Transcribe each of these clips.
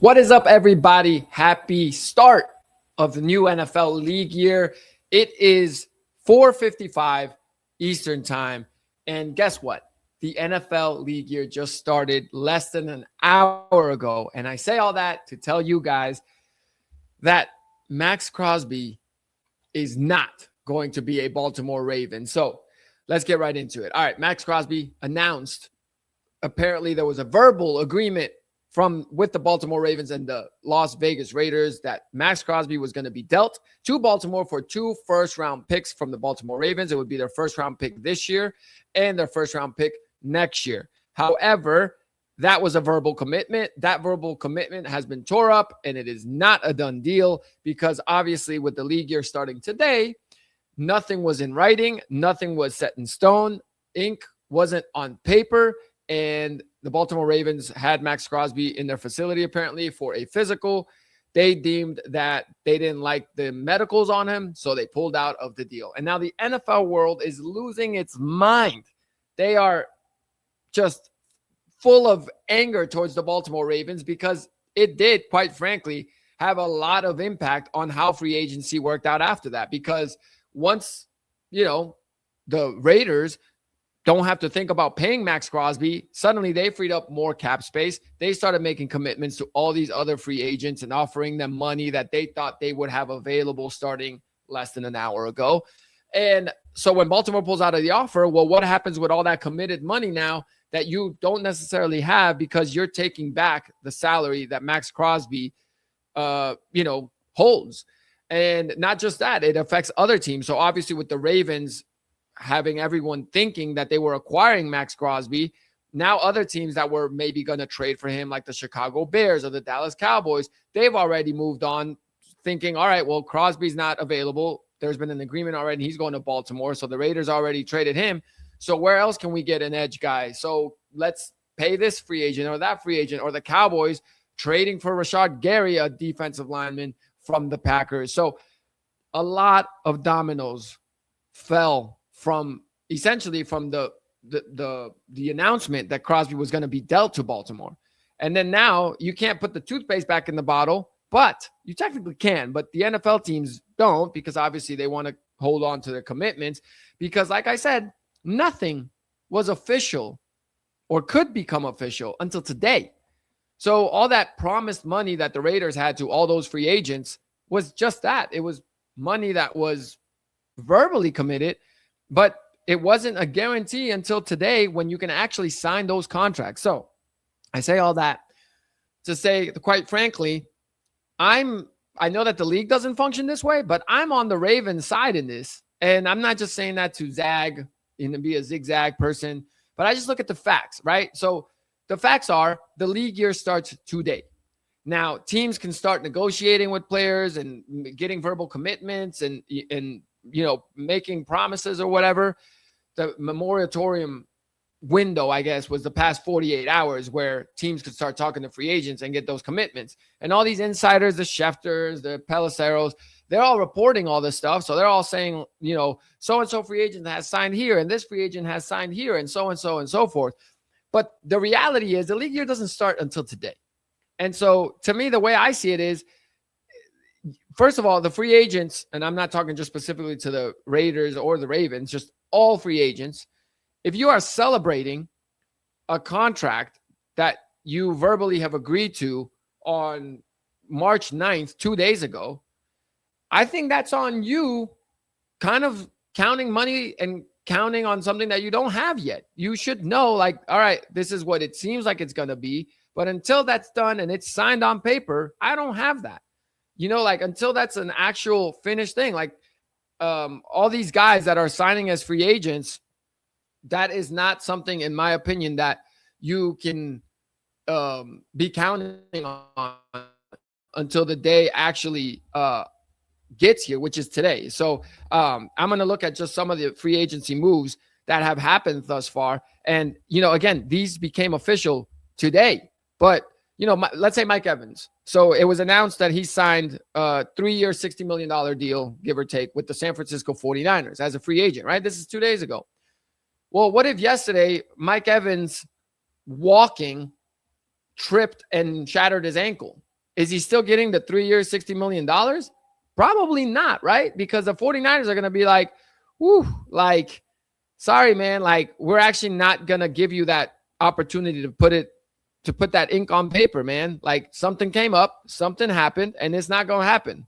What is up, everybody? Happy start of the new NFL league year. It is 4:55 Eastern time. And guess what? The NFL league year just started less than an hour ago. And I say all that to tell you guys that Maxx Crosby is not going to be a Baltimore Raven. So let's get right into it. All right, Maxx Crosby announced apparently there was a verbal agreement with the Baltimore Ravens and the Las Vegas Raiders that Maxx Crosby was going to be dealt to Baltimore for 2 first-round picks from the Baltimore Ravens. It would be their first-round pick this year and their first-round pick next year. However, that was a verbal commitment. That verbal commitment has been tore up, and it is not a done deal because obviously with the league year starting today, nothing was in writing. Nothing was set in stone. Ink wasn't on paper. And the Baltimore Ravens had Maxx Crosby in their facility apparently for a physical. They deemed that they didn't like the medicals on him, so they pulled out of the deal. And now the NFL world is losing its mind. They are just full of anger towards the Baltimore Ravens because it did, quite frankly, have a lot of impact on how free agency worked out after that. Because once, the Raiders don't have to think about paying Maxx Crosby, suddenly they freed up more cap space. They started making commitments to all these other free agents and offering them money that they thought they would have available starting less than an hour ago. And so when Baltimore pulls out of the offer, well, what happens with all that committed money now that you don't necessarily have because you're taking back the salary that Maxx Crosby, holds? And not just that, it affects other teams. So obviously with the Ravens having everyone thinking that they were acquiring Maxx Crosby, now other teams that were maybe going to trade for him, like the Chicago Bears or the Dallas Cowboys, they've already moved on thinking, all right, well, Crosby's not available. There's been an agreement already. He's going to Baltimore. So the Raiders already traded him. So where else can we get an edge guy? So let's pay this free agent or that free agent, or the Cowboys trading for Rashad Gary, a defensive lineman from the Packers. So a lot of dominoes fell from the announcement that Crosby was going to be dealt to Baltimore. And then now you can't put the toothpaste back in the bottle, but you technically can, but the NFL teams don't because obviously they want to hold on to their commitments because like I said, nothing was official or could become official until today. So all that promised money that the Raiders had to all those free agents was just that. It was money that was verbally committed, but it wasn't a guarantee until today when you can actually sign those contracts. So I say all that to say, quite frankly, I know that the league doesn't function this way, but I'm on the Ravens side in this. And I'm not just saying that to zag and be a zigzag person, but I just look at the facts, right? So the facts are the league year starts today. Now, teams can start negotiating with players and getting verbal commitments and making promises or whatever. The moratorium window, I guess, was the past 48 hours where teams could start talking to free agents and get those commitments. And all these insiders, the Schefters, the Pelisseros, they're all reporting all this stuff. So they're all saying, so-and-so free agent has signed here and this free agent has signed here and so and so forth. But the reality is the league year doesn't start until today. And so to me, the way I see it is, first of all, the free agents, and I'm not talking just specifically to the Raiders or the Ravens, just all free agents. If you are celebrating a contract that you verbally have agreed to on March 9th, 2 days ago, I think that's on you kind of counting money and counting on something that you don't have yet. You should know, like, all right, this is what it seems like it's going to be. But until that's done and it's signed on paper, I don't have that. Until that's an actual finished thing, like all these guys that are signing as free agents, that is not something, in my opinion, that you can be counting on until the day actually gets here, which is today. So I'm going to look at just some of the free agency moves that have happened thus far. And, again, these became official today. But, let's say Mike Evans. So it was announced that he signed a 3-year, $60 million deal, give or take, with the San Francisco 49ers as a free agent, right? This is 2 days ago. Well, what if yesterday Mike Evans walking tripped and shattered his ankle? Is he still getting the 3 years, $60 million? Probably not, right? Because the 49ers are going to be like, whoo, like, sorry, man. Like, we're actually not going to give you that opportunity to put that ink on paper, man. Like, something came up, something happened, and it's not going to happen.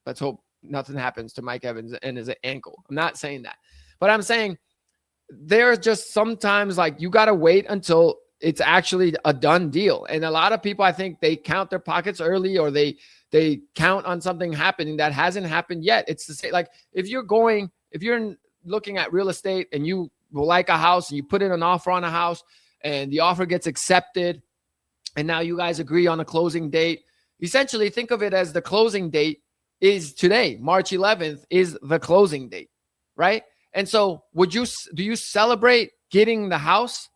Let's hope nothing happens to Mike Evans and his ankle. I'm not saying that. But I'm saying there's just sometimes like you got to wait until it's actually a done deal. And a lot of people, I think they count their pockets early, or they count on something happening that hasn't happened yet. It's the same. Like if you're looking at real estate and you like a house and you put in an offer on a house and the offer gets accepted and now you guys agree on a closing date, essentially think of it as the closing date is today. March 11th is the closing date, right? And so do you celebrate getting the house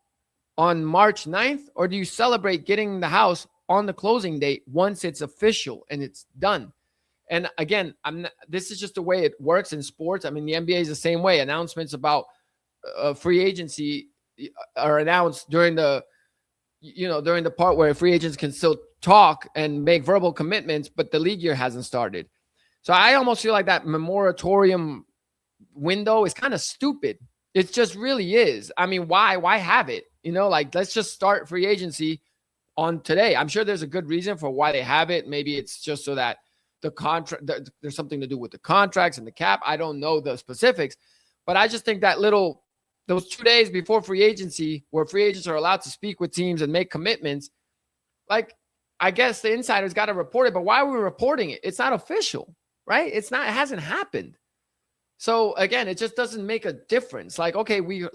on March 9th, or do you celebrate getting the house on the closing date once it's official and it's done? And again, this is just the way it works in sports. I mean, the NBA is the same way. Announcements about free agency are announced during the part where free agents can still talk and make verbal commitments, but the league year hasn't started. So I almost feel like that moratorium window is kind of stupid. It just really is. I mean, why have it? Like, let's just start free agency on today. I'm sure there's a good reason for why they have it. Maybe it's just so that the contract, there's something to do with the contracts and the cap. I don't know the specifics, but I just think that those 2 days before free agency, where free agents are allowed to speak with teams and make commitments, like, I guess the insiders got to report it, but why are we reporting it? It's not official, right? It hasn't happened. So again, it just doesn't make a difference. Like, okay, we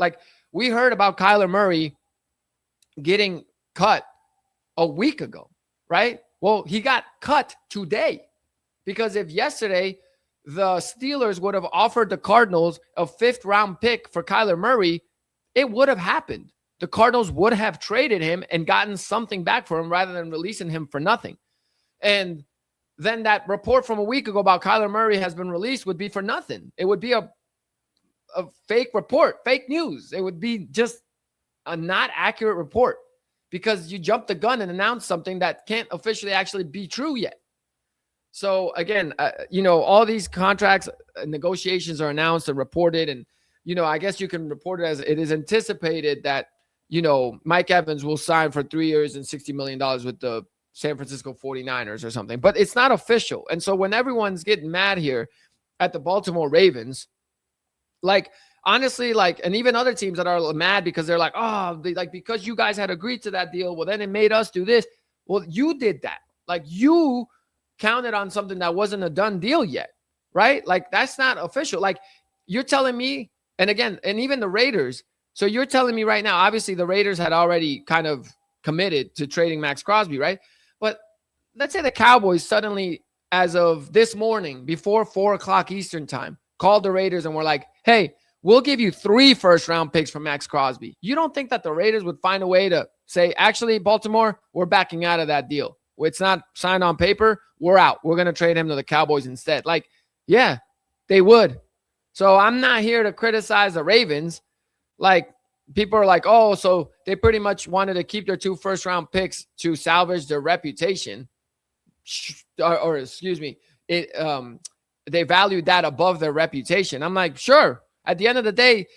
heard about Kyler Murray getting cut a week ago, right? Well, he got cut today, because if yesterday the Steelers would have offered the Cardinals a 5th round pick for Kyler Murray, it would have happened. The Cardinals would have traded him and gotten something back for him rather than releasing him for nothing. And then that report from a week ago about Kyler Murray has been released would be for nothing. It would be a fake report, fake news. It would be just a not accurate report, because you jumped the gun and announced something that can't officially actually be true yet. So again, all these contracts, negotiations are announced and reported. And, I guess you can report it as it is anticipated that, Mike Evans will sign for 3 years and $60 million with the San Francisco 49ers or something, but it's not official. And so when everyone's getting mad here at the Baltimore Ravens, like, honestly, like, and even other teams that are mad because they're like, because you guys had agreed to that deal, well, then it made us do this. Well, you did that. Like, you counted on something that wasn't a done deal yet, right? Like, that's not official. Like, you're telling me, and again, and even the Raiders. So you're telling me right now, obviously the Raiders had already kind of committed to trading Maxx Crosby, right? But let's say the Cowboys suddenly, as of this morning, before 4:00 Eastern time, called the Raiders and were like, hey, we'll give you 3 first-round picks for Maxx Crosby. You don't think that the Raiders would find a way to say, actually, Baltimore, we're backing out of that deal. It's not signed on paper. We're out. We're going to trade him to the Cowboys instead. Like, yeah, they would. So I'm not here to criticize the Ravens. Like, people are like, oh, so they pretty much wanted to keep their 2 first-round picks to salvage their reputation. Or excuse me, they valued that above their reputation. I'm like, sure. At the end of the day,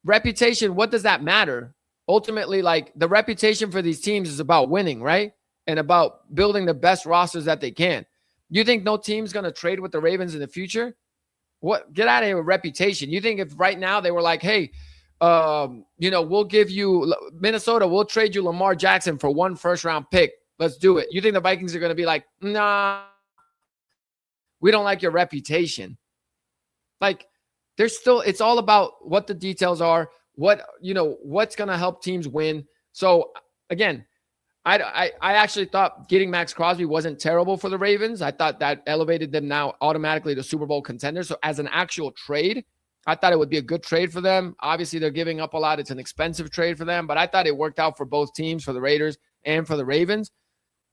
reputation, what does that matter? Ultimately, like, the reputation for these teams is about winning, right? And about building the best rosters that they can. You think no team's going to trade with the Ravens in the future? What? Get out of here with reputation. You think if right now they were like, hey, we'll give you Minnesota, we'll trade you Lamar Jackson for 1 first-round pick. Let's do it. You think the Vikings are going to be like, nah, we don't like your reputation. Like, it's all about what the details are, what's going to help teams win. So again, I actually thought getting Maxx Crosby wasn't terrible for the Ravens. I thought that elevated them now automatically to Super Bowl contenders. So as an actual trade, I thought it would be a good trade for them. Obviously, they're giving up a lot. It's an expensive trade for them, but I thought it worked out for both teams, for the Raiders and for the Ravens.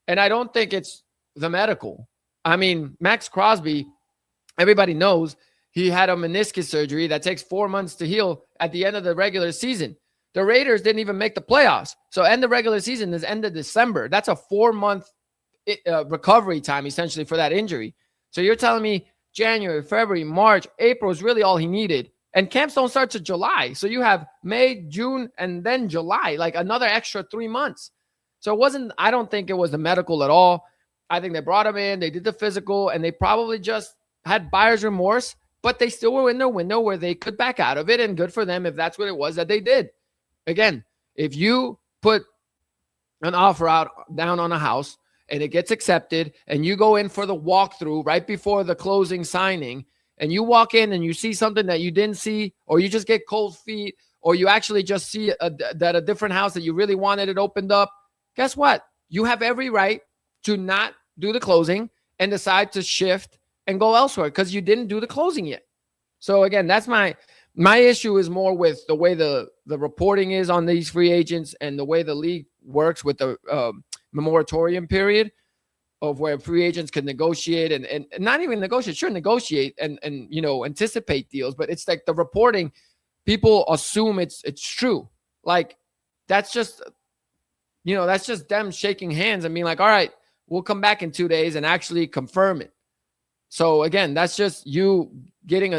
And I don't think it's the medical. I mean, Maxx Crosby, everybody knows he had a meniscus surgery that takes 4 months to heal at the end of the regular season. The Raiders didn't even make the playoffs. So end the regular season is end of December. That's a 4-month recovery time essentially for that injury. So you're telling me January, February, March, April is really all he needed. And camps don't start to July. So you have May, June, and then July, like another extra 3 months. So I don't think it was the medical at all. I think they brought him in, they did the physical, and they probably just had buyer's remorse, but they still were in their window where they could back out of it, and good for them if that's what it was that they did. Again, if you put an offer out down on a house and it gets accepted and you go in for the walkthrough right before the closing signing, and you walk in and you see something that you didn't see, or you just get cold feet, or you actually just see that a different house that you really wanted it opened up, guess what? You have every right to not do the closing and decide to shift and go elsewhere because you didn't do the closing yet. So again, that's my issue is more with the way the reporting is on these free agents and the way the league works with the moratorium period of where free agents can negotiate and not even negotiate, sure, negotiate and anticipate deals, but it's like the reporting, people assume it's true. Like that's just them shaking hands and being like, all right, we'll come back in 2 days and actually confirm it. So again, that's just you getting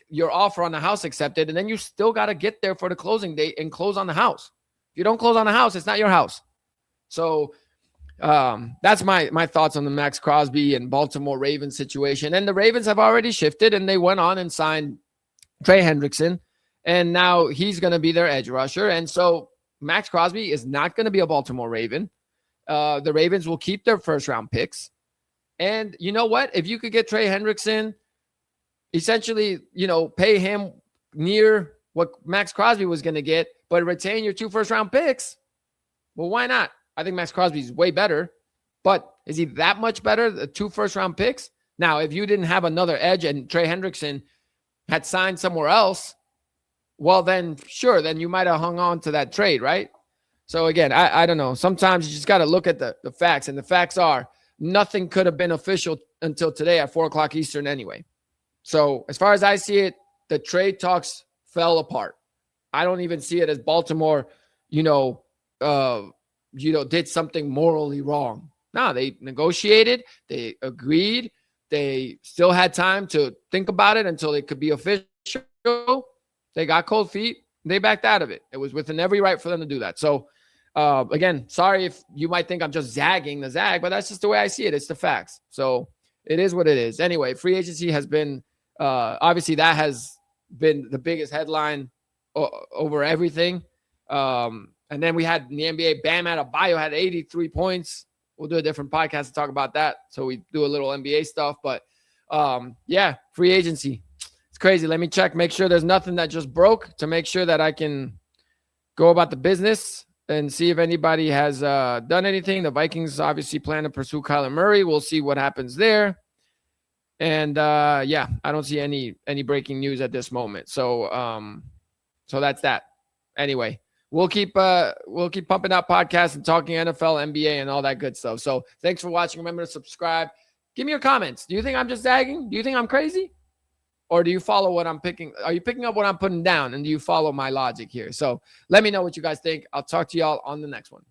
your offer on the house accepted, and then you still got to get there for the closing date and close on the house. If you don't close on the house, it's not your house. So that's my thoughts on the Maxx Crosby and Baltimore Ravens situation. And the Ravens have already shifted, and they went on and signed Trey Hendrickson, and now he's going to be their edge rusher. And so Maxx Crosby is not going to be a Baltimore Raven. The Ravens will keep their first-round picks. And you know what? If you could get Trey Hendrickson, essentially, pay him near what Maxx Crosby was going to get, but retain your 2 first-round picks, well, why not? I think Maxx Crosby is way better, but is he that much better? The 2 first-round picks? Now, if you didn't have another edge and Trey Hendrickson had signed somewhere else, well, then sure, then you might have hung on to that trade, right? So again, I don't know. Sometimes you just got to look at the facts, and the facts are nothing could have been official until today at 4:00 Eastern anyway. So as far as I see it, the trade talks fell apart. I don't even see it as Baltimore, did something morally wrong. No, they negotiated, they agreed, they still had time to think about it until it could be official. They got cold feet, they backed out of it. It was within every right for them to do that. So again, sorry if you might think I'm just zagging the zag, but that's just the way I see it. It's the facts. So it is what it is. Anyway, free agency has been, obviously that has been the biggest headline over everything. And then we had in the NBA, Bam Adebayo had 83 points. We'll do a different podcast to talk about that. So we do a little NBA stuff, but free agency. It's crazy. Let me check, make sure there's nothing that just broke to make sure that I can go about the business and see if anybody has done anything. The Vikings obviously plan to pursue Kyler Murray. We'll see what happens there. And I don't see any breaking news at this moment. So that's that. Anyway, we'll keep pumping out podcasts and talking NFL, NBA, and all that good stuff. So thanks for watching. Remember to subscribe. Give me your comments. Do you think I'm just zagging? Do you think I'm crazy? Or do you follow what I'm picking? Are you picking up what I'm putting down? And do you follow my logic here? So let me know what you guys think. I'll talk to y'all on the next one.